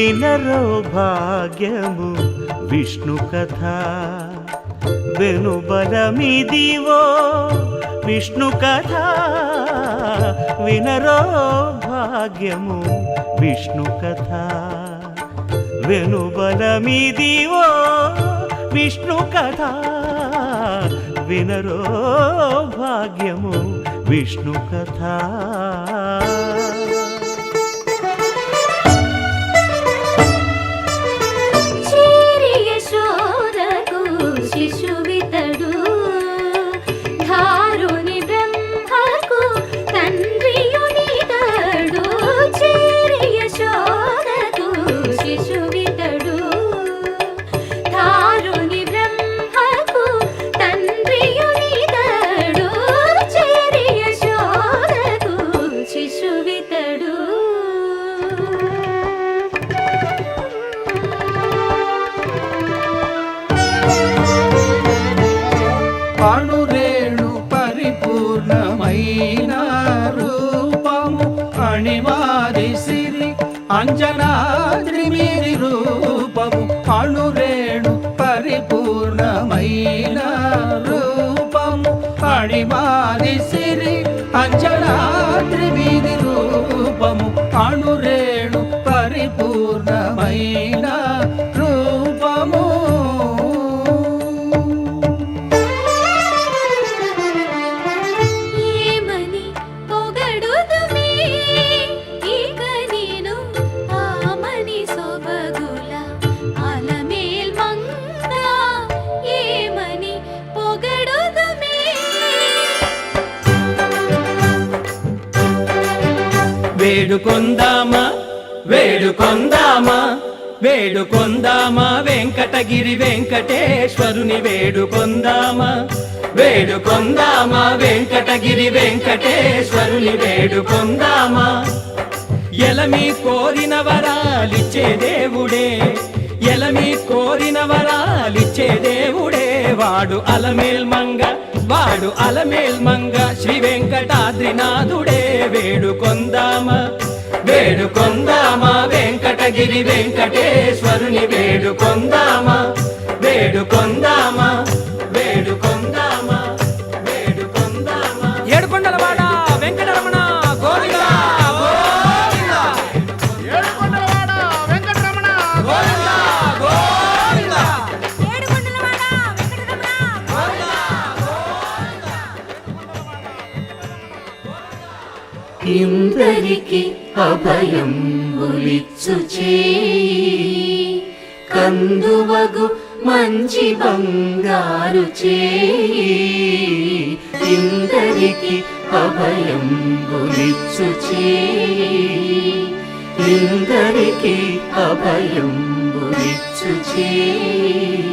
వినరో భాగ్యము విష్ణు కథ వెనుబలమిదివో విష్ణు కథ వినరో భాగ్యము విష్ణు కథ వెనుబలమిదివో విష్ణు కథ వినరో భాగ్యము విష్ణు కథ అణురేణు పరిపూర్ణమైన రూపము అణిమాది సిరి అంజనాద్రి మీది రూపము అణురేణు పరిపూర్ణమైన రూపము అణిమాది సిరి అంజనాద్రి మీది రూపము అణురేణు పరిపూర్ణమైన రూపము వేడుకొందామా వేడుకొందామా వేడుకొందామా వెంకటగిరి వెంకటేశ్వరుని వేడుకొందామా వేడుకొందామా వెంకటగిరి వెంకటేశ్వరుని వేడుకొందామా ఎలమి కోరిన వరాలిచ్చే దేవుడే ఎలమి కోరిన వరాలిచ్చే దేవుడే వాడు అలమేల్ మంగ శ్రీ వెంకటాద్రినాథుడే వేడుకొందామా వేడుకొందామా వెంకటగిరి వెంకటేశ్వరుని వేడుకొందామా వేడుకొందామా వేడుకొందామా వేడుకొందామా ఏడుకొండలవాడ వెంకటరమణ గోవిందా గోవిందా ఏడుకొండలవాడ వెంకటరమణ గోవిందా గోవిందా ఏడుకొండలవాడ వెంకటరమణ గోవిందా ఇందరికి అభయం ఉలిచ్చు చేయి కందువగు మంచి బంగారు చేయి ఇందరికి అభయం ఉలిచ్చు చేయి ఇందరికి అభయం ఉలిచ్చు చేయి